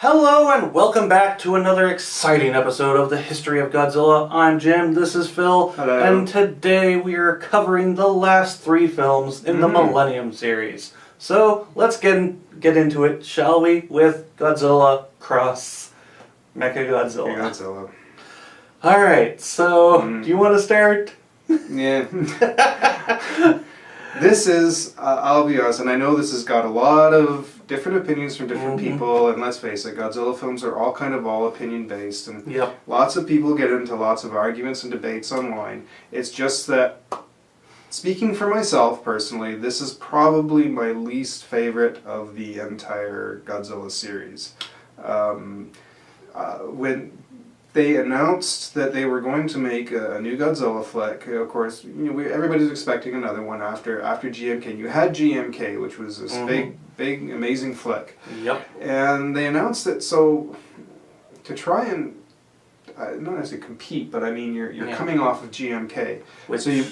Hello and welcome back to another exciting episode of the History of Godzilla. I'm Jim, this is Phil, Hello. and today we are covering the last three films in the Millenium series. So let's get into it, shall we, with Godzilla Cross Mechagodzilla. Godzilla. Alright, so do you want to start? Yeah. This is, I'll be honest, and I know this has got a lot of different opinions from different people, and let's face it, Godzilla films are all opinion based, and lots of people get into lots of arguments and debates online. It's just that, speaking for myself personally, this is probably my least favorite of the entire Godzilla series. When they announced that they were going to make a new Godzilla flick, of course, everybody's expecting another one after GMK. You had GMK, which was this big, amazing flick. Yep. And they announced it so to try and not necessarily compete, but I mean you're coming off of GMK, Which so you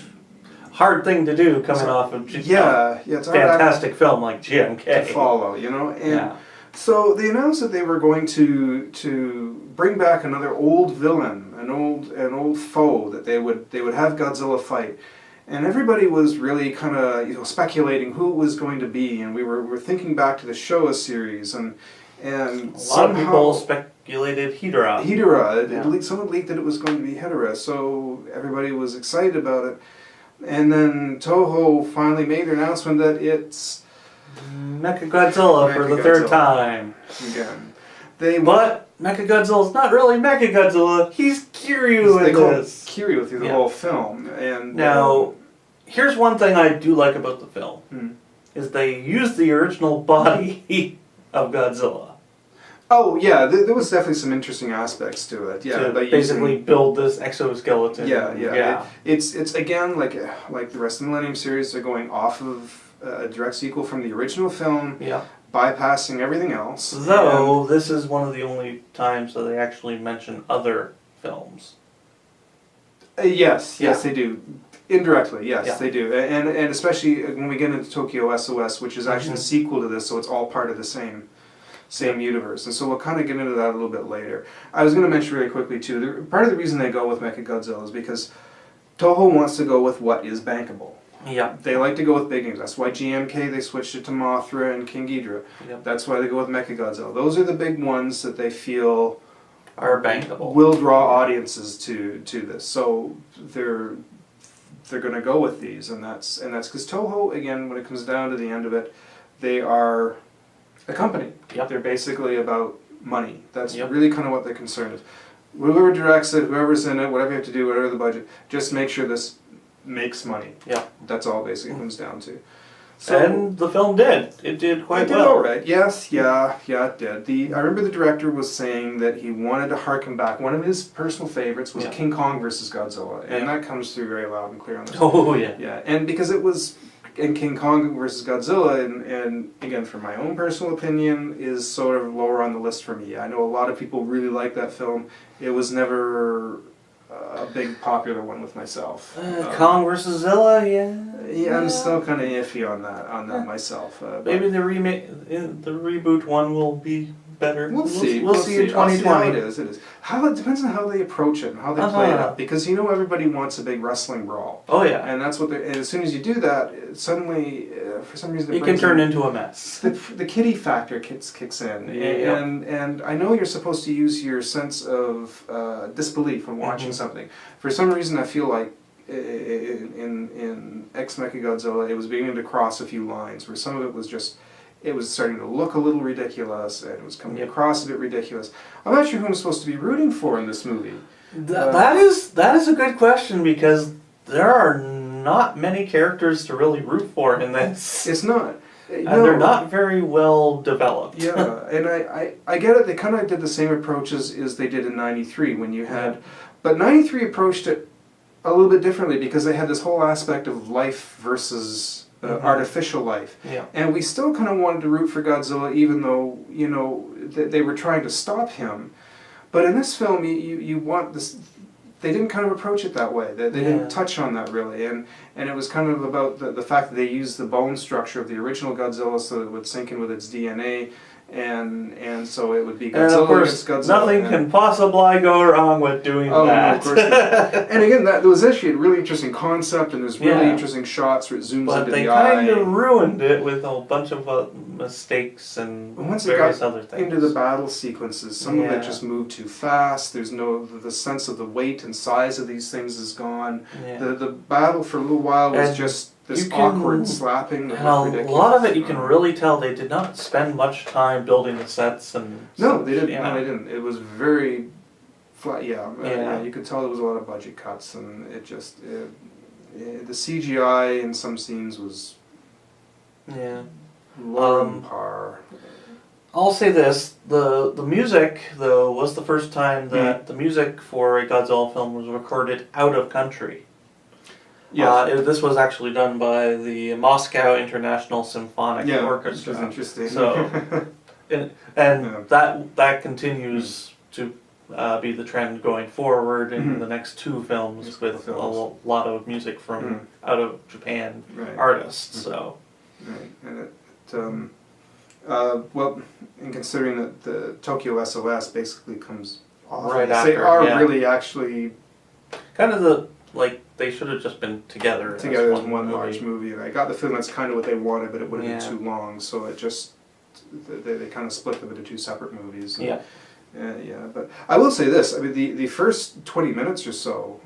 hard thing to do coming off of it's a fantastic film like GMK to follow, and so they announced that they were going to bring back another old villain, an old foe that they would have Godzilla fight. And everybody was really kind of speculating who it was going to be, and we were thinking back to the Showa series, and a lot of people speculated Hedorah. Someone leaked that it was going to be Hedorah, so everybody was excited about it. And then Toho finally made their announcement that it's Mechagodzilla for the third time. Again. But Mechagodzilla's not really Mechagodzilla, he's Kiryu in this. Kiryu through the whole film. And now, here's one thing I do like about the film, is they used the original body of Godzilla. Oh yeah, there was definitely some interesting aspects to it. Yeah, to basically build this exoskeleton. Yeah. It's again like the rest of the Millennium series. They're going off of a direct sequel from the original film. Yeah. Bypassing everything else. Though this is one of the only times that they actually mention other films. Yes, they do. Indirectly, yes, they do. And especially when we get into Tokyo SOS, which is actually a sequel to this, so it's all part of the same universe. And so we'll kind of get into that a little bit later. I was going to mention really quickly too, part of the reason they go with Mechagodzilla is because Toho wants to go with what is bankable. Yeah. They like to go with big names. That's why GMK, they switched it to Mothra and King Ghidorah. Yep. That's why they go with Mechagodzilla. Those are the big ones that they feel are bankable. Will draw audiences to this. So they're going to go with these, and that's because Toho, again, when it comes down to the end of it, they are a company. Yep. They're basically about money. That's really kind of what their concern is. Whoever directs it, whoever's in it, whatever you have to do, whatever the budget, just make sure this makes money. Yeah. That's all basically comes down to. So, and the film did. It did quite well. It did all right. Yes, it did. I remember the director was saying that he wanted to harken back. One of his personal favorites was King Kong versus Godzilla, and that comes through very loud and clear on this. Oh, yeah. Yeah, and because it was in King Kong versus Godzilla, and again, from my own personal opinion, is sort of lower on the list for me. I know a lot of people really like that film. It was never a big popular one with myself. Kong versus Zilla, yeah, I'm still kind of iffy on that myself. Maybe the reboot one will be better. We'll see. We'll see in 2020. It is. It depends on how they approach it and how they play it up. Because everybody wants a big wrestling brawl. Oh yeah. And that's what. And as soon as you do that, suddenly, for some reason, it can turn into a mess. The kiddie factor kicks in, and I know you're supposed to use your sense of disbelief when watching something. For some reason, I feel like in X Mechagodzilla, it was beginning to cross a few lines where some of it was just. It was starting to look a little ridiculous, and it was coming across a bit ridiculous. I'm not sure who I'm supposed to be rooting for in this movie. That is a good question, because there are not many characters to really root for in this. It's not. And they're not very well developed. Yeah, and I get it. They kind of did the same approach as they did in '93 when you had... But '93 approached it a little bit differently because they had this whole aspect of life versus... artificial life. Yeah. And we still kind of wanted to root for Godzilla, even though, they were trying to stop him. But in this film, you want this... They didn't kind of approach it that way. They didn't touch on that, really. And it was kind of about the fact that they used the bone structure of the original Godzilla so that it would sink in with its DNA, and so it would be And of Godzilla course, against Godzilla. nothing can possibly go wrong with doing No, that. of course not. And again, that was actually a really interesting concept, and there's really Yeah. interesting shots where it zooms But into they the kind eye. of ruined it with a bunch of mistakes and Once it various got other things. into the battle sequences, some of Yeah. it just moved too fast. There's the sense of the weight and size of these things is gone. Yeah. The battle for a little while was And just this you can- awkward slapping. That And looked a ridiculous. lot of it, you can really tell they did not spend much time building the sets and. No, such, they didn't. you No, know. they didn't. It was very flat. Yeah, Yeah. you could tell there was a lot of budget cuts, and the CGI in some scenes was Yeah. low on par. I'll say this: the music, though, was the first time that the music for a Godzilla film was recorded out of country. Yeah, This was actually done by the Moscow International Symphonic yeah, Orchestra. which is interesting. So, and Yeah. that continues to be the trend going forward in the next two films with a lot of music from out of Japan Right. artists. So, Right, and well, in considering that the Tokyo SOS basically comes off, Right they after, are yeah. really actually kind of they should have just been together. as one large movie, and I got the feeling that's kind of what they wanted, but it would have been too long, so it just they kind of split them into two separate movies. And, Yeah. yeah, but I will say this: I mean, the first 20 minutes or so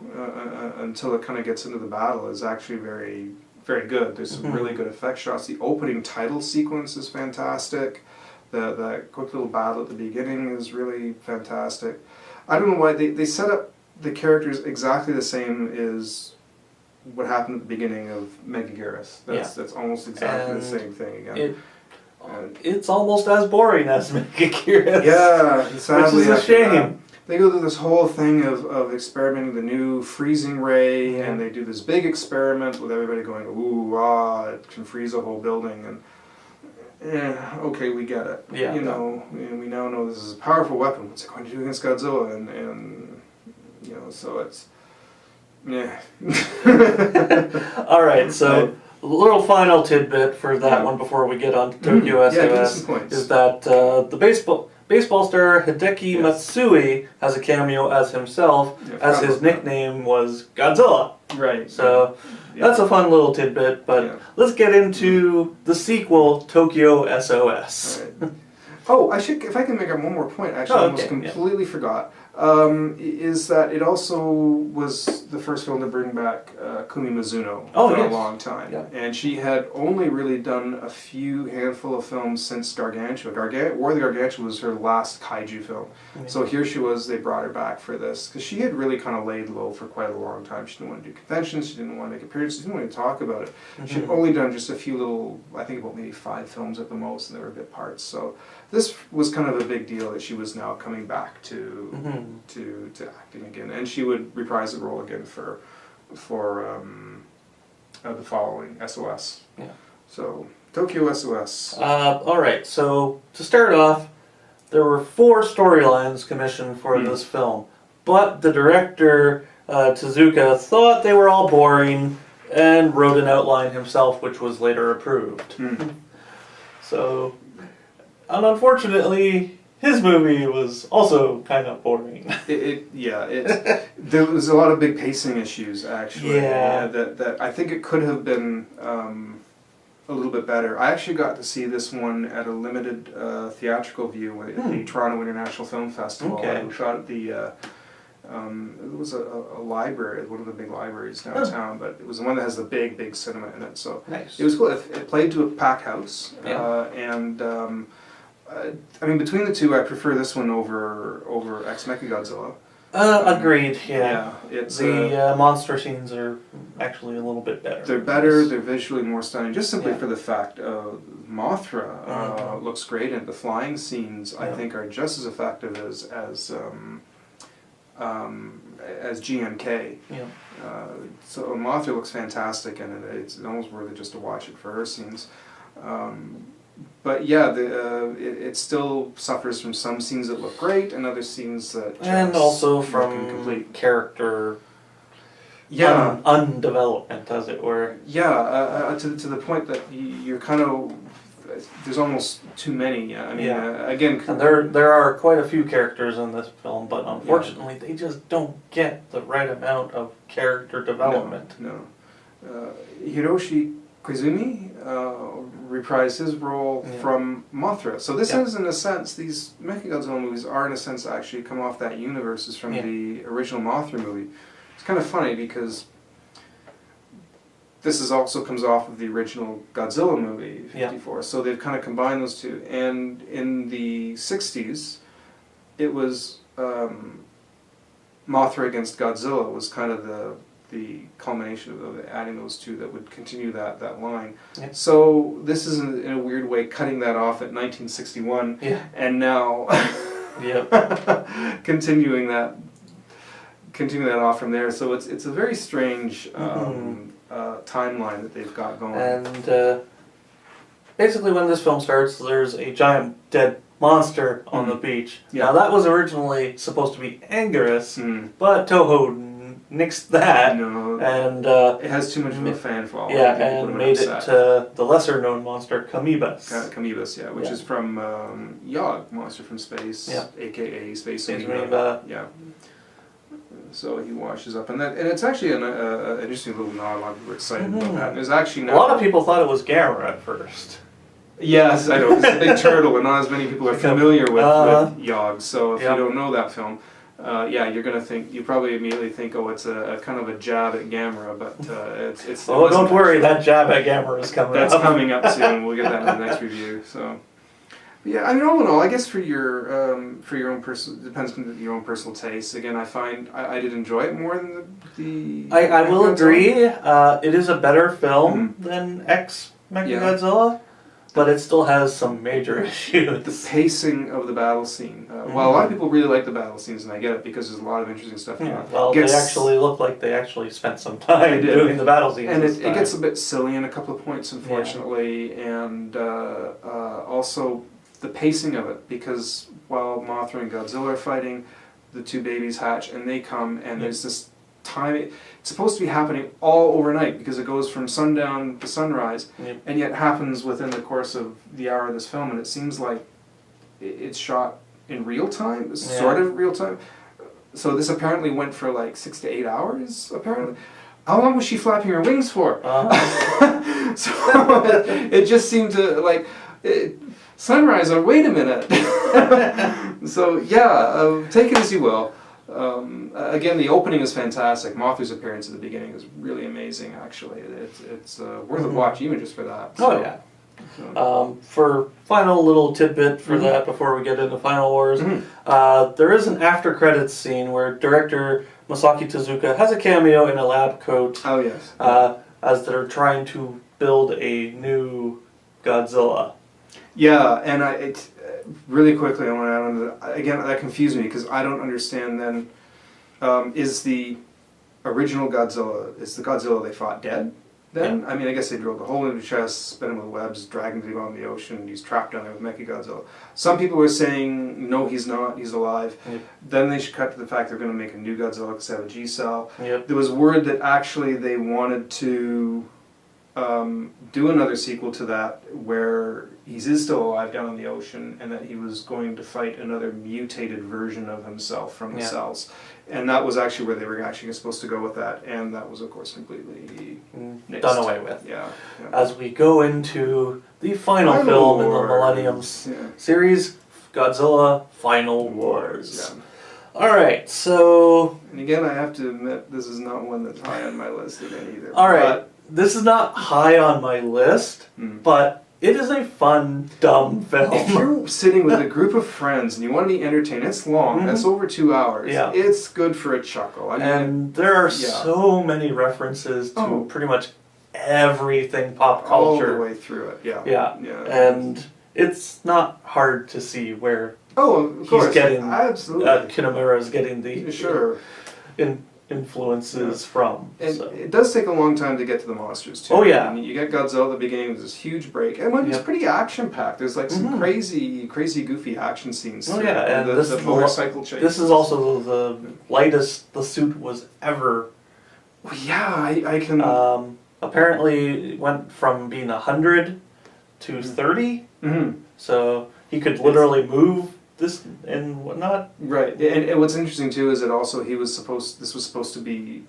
until it kind of gets into the battle is actually very, very good. There's some really good effect shots. The opening title sequence is fantastic. The quick little battle at the beginning is really fantastic. I don't know why they set up the characters exactly the same as what happened at the beginning of Megaguirus. That's almost exactly the same thing again. It's almost as boring as Mechagodzilla. Yeah, sadly, which is a shame. They go through this whole thing of experimenting the new freezing ray, and they do this big experiment with everybody going, ooh, it can freeze a whole building, and okay, we get it. Yeah. You know, and we now know this is a powerful weapon. What's it going to do against Godzilla? And you know, so it's, yeah. All right, so a little final tidbit for that one before we get on to Tokyo Yeah, give us SOS some points. is that the baseball star Hideki Matsui has a cameo as himself, as his nickname was Godzilla. Right. So that's a fun little tidbit, but let's get into the sequel, Tokyo SOS. Right. Oh, if I can make one more point, actually, I almost completely forgot, is that it also was the first film to bring back Kumi Mizuno for a long time. Yeah. And she had only really done a handful of films since Gargantua. War of the Gargantua was her last kaiju film. So here she was, they brought her back for this, because she had really kind of laid low for quite a long time. She didn't want to do conventions, she didn't want to make appearances, she didn't want to talk about it. She'd only done just a few little, I think about maybe 5 films at the most, and they were bit parts. So this was kind of a big deal that she was now coming back to acting again, and she would reprise the role again for the following SOS. Yeah. So Tokyo SOS. All right, so to start off, there were 4 storylines commissioned for this film, but the director Tezuka thought they were all boring and wrote an outline himself, which was later approved. So, and unfortunately, his movie was also kind of boring. There was a lot of big pacing issues, actually. That I think it could have been a little bit better. I actually got to see this one at a limited theatrical view at the Toronto International Film Festival. I shot at the it was a library, one of the big libraries downtown, but it was the one that has the big cinema in it. So it was cool. It played to a packed house, and I mean, between the two, I prefer this one over X Mechagodzilla. Agreed. It's the monster scenes are actually a little bit better. They're better. They're visually more stunning, just simply for the fact Mothra looks great, and the flying scenes I think are just as effective as GMK. So Mothra looks fantastic, and it's almost worth it just to watch it for her scenes. But yeah, it still suffers from some scenes that look great and other scenes that just and also from incomplete. Character undevelopment, as it were. Yeah, to the point that you're kind of there's almost too many. I mean, Yeah. again, And there are quite a few characters in this film, but unfortunately, they just don't get the right amount of character development. No. Hiroshi Koizumi reprised his role from Mothra. So this is, in a sense, these Mechagodzilla movies are, in a sense, actually come off that universe as from the original Mothra movie. It's kind of funny because this is also comes off of the original Godzilla movie, 54. So they've kind of combined those two. And in the 60s, it was Mothra against Godzilla was kind of the culmination of adding those two that would continue that line. Yep. So this is, in a weird way, cutting that off at 1961, and now continuing that off from there. So it's a very strange timeline that they've got going. And basically, when this film starts, there's a giant dead monster on the beach. Now that was originally supposed to be Anguirus, but Toho nixed that, and it has too much of a fan following. And made it the lesser-known monster Kamibas. Kamibas, which is from Yog, Monster from Space, aka Space Amoeba. So he washes up, and it's actually an interesting little nod. A lot of people are excited about that. And there's actually now, a lot of people thought it was Gamera at first. Yes, I know. It's a big turtle, and not as many people are familiar with Yog. So if you don't know that film, you're gonna think, you probably immediately think, oh, it's a kind of a jab at Gamera, but it's. Oh, don't worry, that jab at Gamera is coming. That's coming up soon. We'll get that in the next review. So, yeah, I mean, all in all, I guess for your own personal, depends on your own personal taste. Again, I find I did enjoy it more than the. I will agree. It is a better film than X Mechagodzilla. But it still has some major issues. The pacing of the battle scene. While a lot of people really like the battle scenes, and I get it because there's a lot of interesting stuff going on. Well, they actually look like they actually spent some time doing the battle scenes. And it gets a bit silly in a couple of points, unfortunately. And also the pacing of it, because while Mothra and Godzilla are fighting, the two babies hatch and they come, and there's this time. It's supposed to be happening all overnight because it goes from sundown to sunrise, and yet happens within the course of the hour of this film, and it seems like it's shot in real time, sort of real time. So this apparently went for like 6 to 8 hours, apparently. How long was she flapping her wings for? So it just seemed to, like, sunrise, or wait a minute. So take it as you will. Again, the opening is fantastic. Mothra's appearance at the beginning is really amazing, actually. It's worth a watch, even just for that. So, for final little tidbit for that before we get into Final Wars, there is an after credits scene where director Masaki Tezuka has a cameo in a lab coat. Oh yes. As they're trying to build a new Godzilla. Yeah, and really quickly I want to add on to that. Again, that confused me because I don't understand then, is the original Godzilla, is the Godzilla they fought dead then? I mean, I guess they drilled a hole in his chest, spin him with webs, drag him to the bottom of the ocean, he's trapped down there with Mechagodzilla. Some people were saying, no, he's not, he's alive. Then they should cut to the fact they're going to make a new Godzilla because they have a G-cell. There was word that actually they wanted to do another sequel to that where he is still alive down in the ocean, and that he was going to fight another mutated version of himself from the cells. And that was actually where they were actually supposed to go with that, and that was, of course, completely nixed. Done away with. Yeah. As we go into the final film in the Millennium series, Godzilla Final Wars. Alright, so... And again, I have to admit, this is not one that's high on my list again either. Alright, this is not high on my list, but it is a fun, dumb film. If you're sitting with a group of friends and you want to be entertained, it's long, that's over 2 hours. It's good for a chuckle. I mean, and there are so many references to pretty much everything pop culture. All the way through it, And it's not hard to see where of course. He's getting, absolutely. Kinemura is getting the influences from. And it does take a long time to get to the monsters too. I mean, you get Godzilla at the beginning with this huge break, and it's pretty action-packed. There's like some crazy, goofy action scenes. Oh yeah, and the motorcycle chase. This is also the lightest the suit was ever. Well, yeah, I can. Apparently, it went from being 100 to 30. Mm-hmm. So he could literally move this and whatnot. Right, and what's interesting too is that also this was supposed to be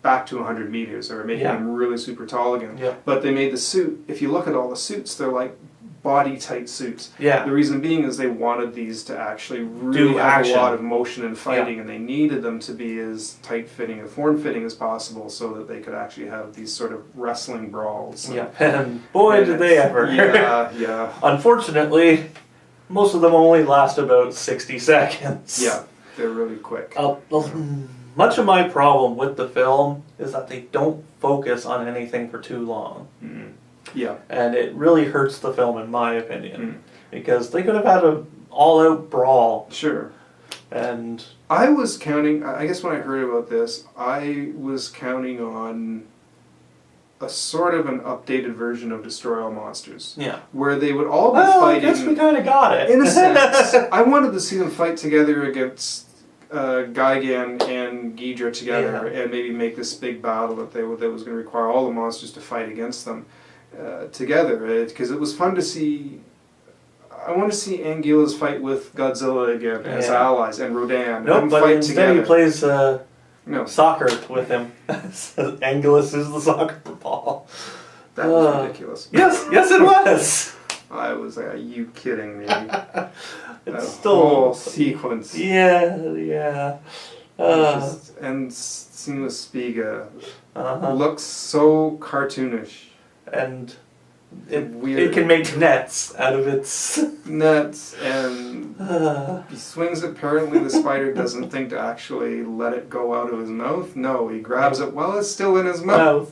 back to 100 meters, or making him really super tall again. Yeah. But they made the suit, if you look at all the suits, they're like body tight suits. Yeah. The reason being is they wanted these to actually really have a lot of motion and fighting, and they needed them to be as tight fitting and form fitting as possible so that they could actually have these sort of wrestling brawls. Yeah, and boy did they ever. Yeah. Unfortunately, most of them only last about 60 seconds. Yeah, they're really quick. Much of my problem with the film is that they don't focus on anything for too long. Mm-hmm. Yeah. And it really hurts the film, in my opinion. Because they could have had an all-out brawl. Sure. And I was counting, I guess when I heard about this, I was counting on a sort of an updated version of Destroy All Monsters. Yeah. Where they would all be fighting. I guess we kind of got it. In a sense. I wanted to see them fight together against Gigan and Ghidra together, and maybe make this big battle that was going to require all the monsters to fight against them together. Because it was fun to see. I want to see Anguilla's fight with Godzilla again as allies, and Rodan. Nope, but fight instead together. he plays soccer with him. Anguillus is the soccer ball. That was ridiculous. Yes, it was. I was like, are you kidding me? It's that still whole sequence. Yeah. And scene with Spiga looks so cartoonish. And weird. It can make nets out of its nets, and he swings it. Apparently the spider doesn't think to actually let it go out of his mouth. No, he grabs it while it's still in his mouth.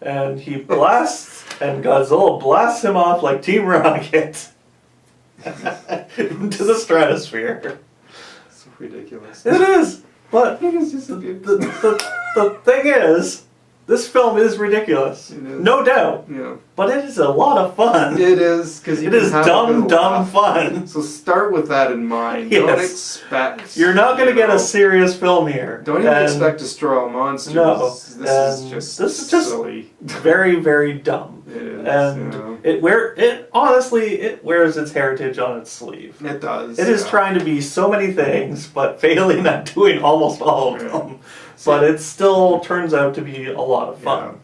And he blasts, and Godzilla blasts him off like Team Rocket into the stratosphere. It's ridiculous. It is, but it's just the thing is, this film is ridiculous. It is. No doubt. Yeah. But it is a lot of fun. It is, because it is dumb fun. So start with that in mind. Yes. Don't expect. You're not going to get a serious film here. Don't even expect Destroy All Monsters. No. This is just silly. Very, very dumb. It is. And it wears its heritage on its sleeve. It does. It is trying to be so many things, but failing at doing almost all of them. But it still turns out to be a lot of fun.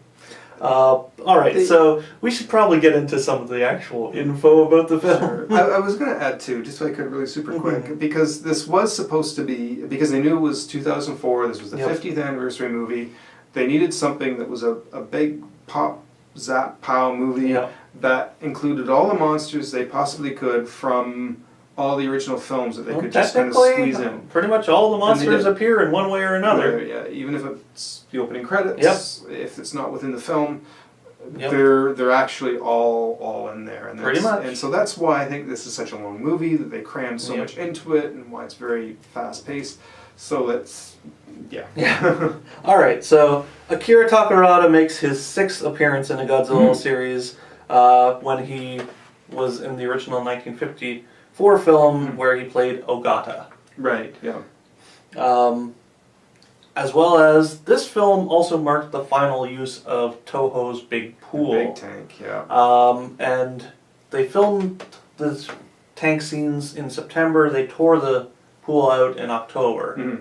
Alright, so we should probably get into some of the actual info about the film. Sure. I was going to add too, just so I could really super quick, because this was supposed to be, because they knew it was 2004, this was the 50th anniversary movie, they needed something that was a big pop, zap, pow movie that included all the monsters they possibly could from all the original films that they could just kind of squeeze in. Pretty much all the monsters appear in one way or another. Yeah, even if it's the opening credits, if it's not within the film, they're actually all in there. And pretty much. And so that's why I think this is such a long movie, that they crammed so much into it, and why it's very fast paced. So that's Alright, so Akira Takarada makes his 6th appearance in a Godzilla series when he was in the original 1954 film where he played Ogata. Right, yeah. As well as, this film also marked the final use of Toho's big pool. Big tank, yeah. And they filmed the tank scenes in September. They tore the pool out in October.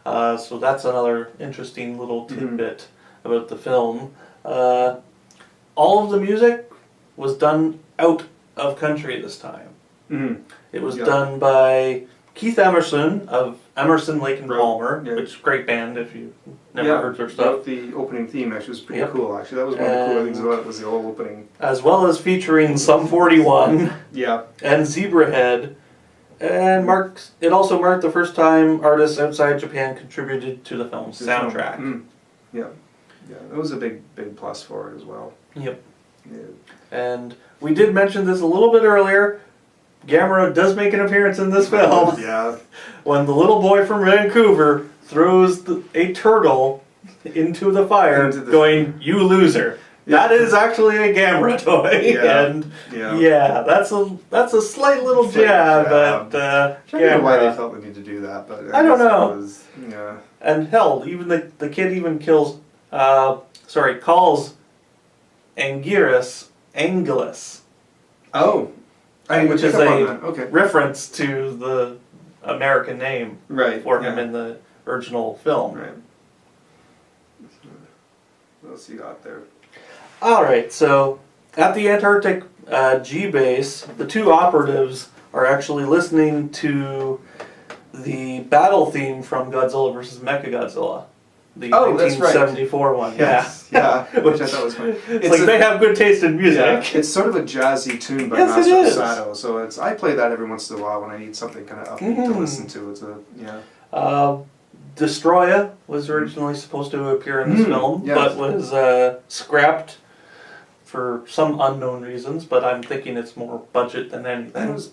So that's another interesting little tidbit about the film. All of the music was done out of country this time. It was done by Keith Emerson of Emerson, Lake and Palmer, which is a great band if you've never heard their stuff. The opening theme actually was pretty cool. Actually, that was one of the cooler things about it, was the whole opening. As well as featuring Sum 41 and Zebrahead. And it also marked the first time artists outside Japan contributed to the film's soundtrack. Yeah, that was a big plus for it as well. Yep. And we did mention this a little bit earlier. Gamera does make an appearance in this film. When the little boy from Vancouver throws a turtle into the fire, going, "You loser." That is actually a Gamera toy, and that's a slight little jab at Gamera. I don't know why they felt the need to do that, but I don't know. And hell, even the kid even calls Anguirus Anguillus, Oh, I which is pick up on a that. Okay. reference to the American name Right. for him in the original film. Right. What else you got there? Alright, so at the Antarctic G-base, the two operatives are actually listening to the battle theme from Godzilla vs. Mechagodzilla. The Oh, that's right. 1974 one. Yes. Yeah. Which I thought was funny. It's like they have good taste in music. Yeah, it's sort of a jazzy tune by Yes, it Master is. Sato, so I play that every once in a while when I need something kind of upbeat to listen to. It's Destroya was originally supposed to appear in this film, yes. but was scrapped for some unknown reasons, but I'm thinking it's more budget than anything. It was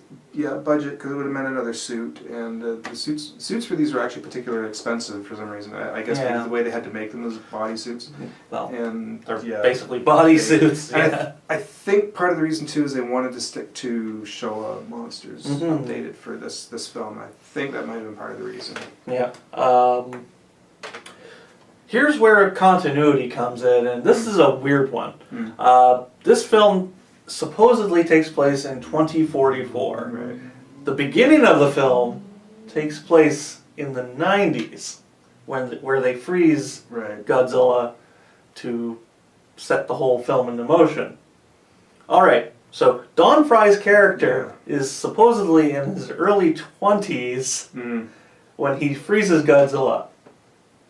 budget, because it would have meant another suit, and the suits for these were actually particularly expensive for some reason. I guess because the way they had to make them, those bodysuits. Well, and they're basically bodysuits. Yeah. I think part of the reason too is they wanted to stick to Showa monsters updated for this film. I think that might have been part of the reason. Yeah. Here's where continuity comes in, and this is a weird one. This film supposedly takes place in 2044. Right. The beginning of the film takes place in the 90s, where they freeze Godzilla to set the whole film into motion. Alright, so Don Fry's character is supposedly in his early 20s when he freezes Godzilla.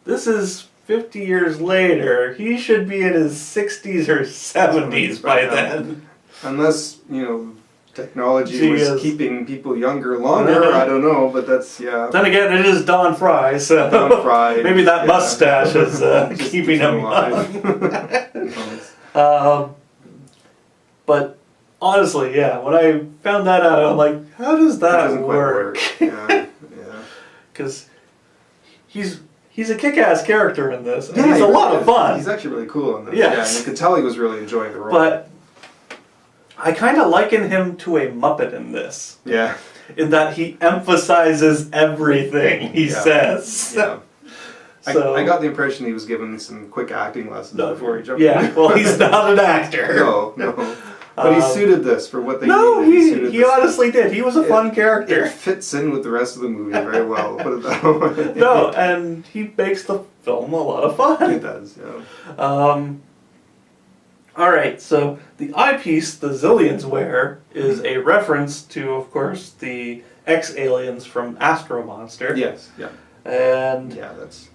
This is 50 years later. He should be in his 60s or 70s by then. Unless, technology was keeping people younger longer, I don't know, but that's, Then again, it is Don Fry, so Don Fry, maybe that mustache is keeping him alive. But honestly, when I found that out, I'm like, how does that work? Yeah. Because he's a kick-ass character in this, and he's a lot of fun. He's actually really cool in this. Yes. Yeah, and you could tell he was really enjoying the role. But I kind of liken him to a Muppet in this. Yeah. In that he emphasizes everything he says. Yeah. So, I got the impression he was given some quick acting lessons before he jumped in. Yeah, well, he's not an actor. No. But he suited this for what they needed. No, he honestly did. He was a fun character. It fits in with the rest of the movie very well, put it that way. No, and he makes the film a lot of fun. It does, yeah. Alright, so the eyepiece the Zillions wear is a reference to, of course, the X-aliens from Astro Monster. Yes, yeah. And that's...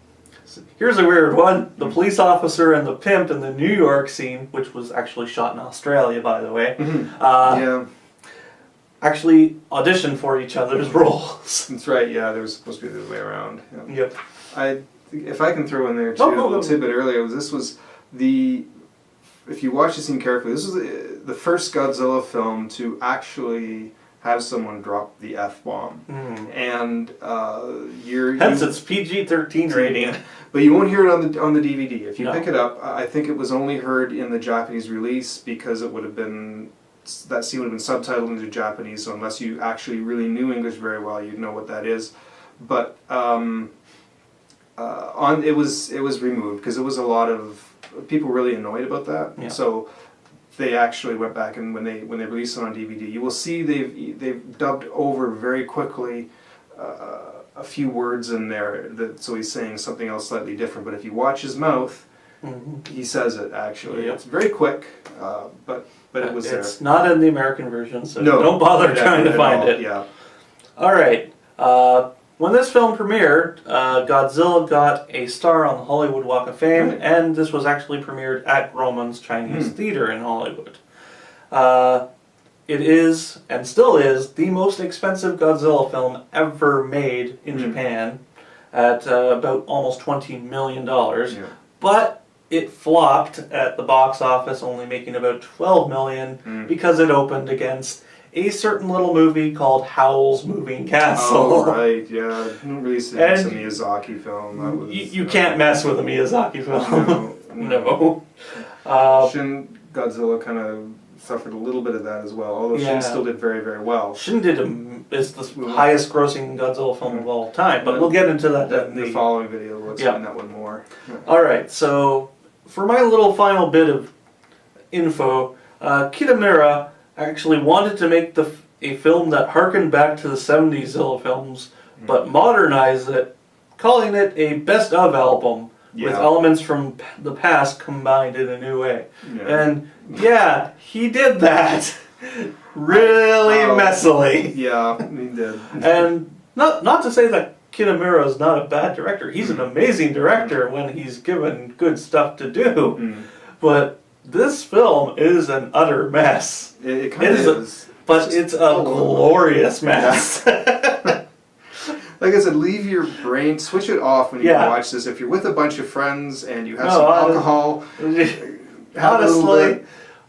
Here's a weird one. The police officer and the pimp in the New York scene, which was actually shot in Australia, by the way, actually auditioned for each other's roles. That's right, yeah, they were supposed to be the other way around. Yeah. Yep. If I can throw in there too, a little tidbit earlier, if you watch the scene carefully, this was the first Godzilla film to actually have someone drop the F-bomb. And hence its PG-13 rating. But you won't hear it on the DVD. If you pick it up, I think it was only heard in the Japanese release because it would have been, that scene would have been subtitled into Japanese, so unless you actually really knew English very well, you'd know what that is. But it was removed because there was a lot of people really annoyed about that. Yeah. So they actually went back, and when they released it on DVD, you will see they've dubbed over very quickly a few words in there. So he's saying something else slightly different. But if you watch his mouth, he says it actually. Yep. It's very quick, but it was there. It's not in the American version, so don't bother trying to find it. Yeah. All right. When this film premiered, Godzilla got a star on the Hollywood Walk of Fame, and this was actually premiered at Roman's Chinese Theater in Hollywood. It is, and still is, the most expensive Godzilla film ever made in Japan, at about almost $20 million. Yeah. But it flopped at the box office, only making about $12 million, because it opened against a certain little movie called Howl's Moving Castle. Oh, right, yeah. Released it as a Miyazaki film. That was, you can't mess with a Miyazaki film. No. Shin Godzilla kind of suffered a little bit of that as well, although Shin still did very, very well. Shin is the highest grossing Godzilla film of all time, but we'll get into that in the following video. We'll explain that one more. Alright, so for my little final bit of info, Kitamura actually wanted to make a film that harkened back to the 70s Zilla films, but modernized it, calling it a best of album with elements from the past combined in a new way. Yeah. And yeah, he did that really messily. Yeah, he did. And not to say that Kitamura is not a bad director. He's an amazing director when he's given good stuff to do. But this film is an utter mess. It kind of is. But it's a glorious mess. Like I said, leave your brain, switch it off when you watch this. If you're with a bunch of friends and you have some alcohol,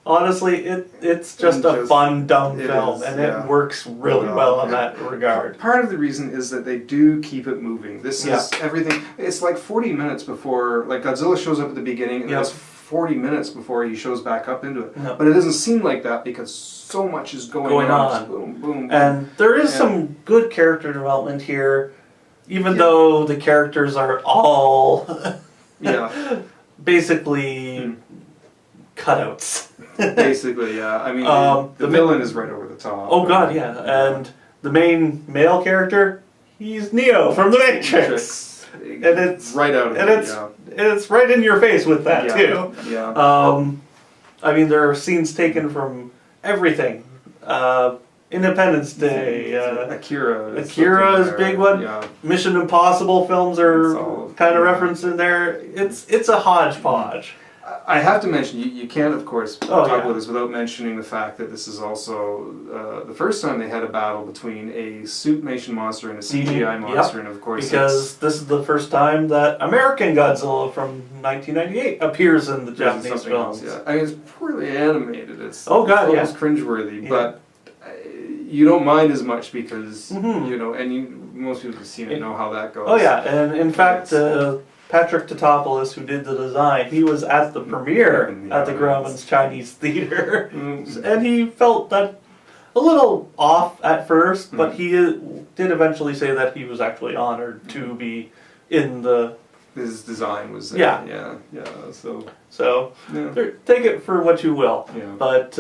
honestly, it's just a fun, dumb film, and it works really well in that regard. Part of the reason is that they do keep it moving. This is everything. It's like 40 minutes before, like Godzilla shows up at the beginning, and it's 40 minutes before he shows back up into it. But it doesn't seem like that because so much is going on. Just boom, boom, boom. And there is some good character development here, even though the characters are all basically cutouts. Basically, yeah. I mean, the villain is right over the top. Oh god, yeah. And the main male character, he's Neo from The Matrix. And it's right out of it's right in your face with that too. Yeah. I mean, there are scenes taken from everything. Independence Day. Akira is a big one. Yeah. Mission Impossible films are kind of referenced in there. It's a hodgepodge. I have to mention, you can't, of course, talk about this without mentioning the fact that this is also the first time they had a battle between a suit-mation monster and a CGI monster, and of course because this is the first time that American Godzilla from 1998 appears in the Japanese films. I mean, it's poorly animated. It's almost cringeworthy, but you don't mind as much because, you know, and most people who've seen it know how that goes. Oh yeah, and in fact, Patrick Tatopoulos, who did the design, he was at the premiere at the Grauman's Chinese Theater, and he felt that a little off at first, but he did eventually say that he was actually honored to be in the... His design was there. So take it for what you will. But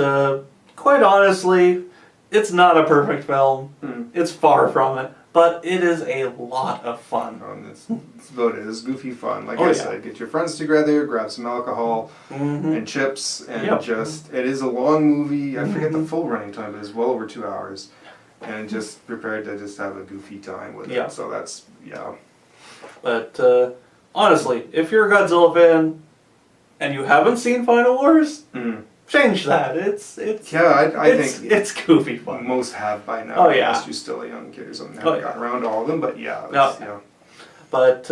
quite honestly, it's not a perfect film. It's far from it. But it is a lot of fun. It's about it. It's goofy fun. Like I said, get your friends together, grab some alcohol and chips, and it is a long movie. I forget the full running time, but it's well over 2 hours. And just prepared to just have a goofy time with it. So that's, But honestly, if you're a Godzilla fan and you haven't seen Final Wars, change that. I think it's goofy fun. Most have by now. Oh yeah. Unless you're still a young kid or something. Haven't gotten around to all of them, but But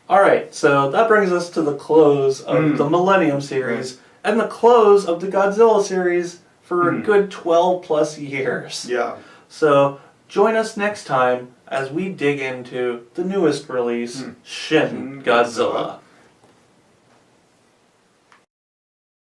all right, so that brings us to the close of the Millennium series and the close of the Godzilla series for a good 12 plus years. Yeah. So join us next time as we dig into the newest release, Shin Godzilla.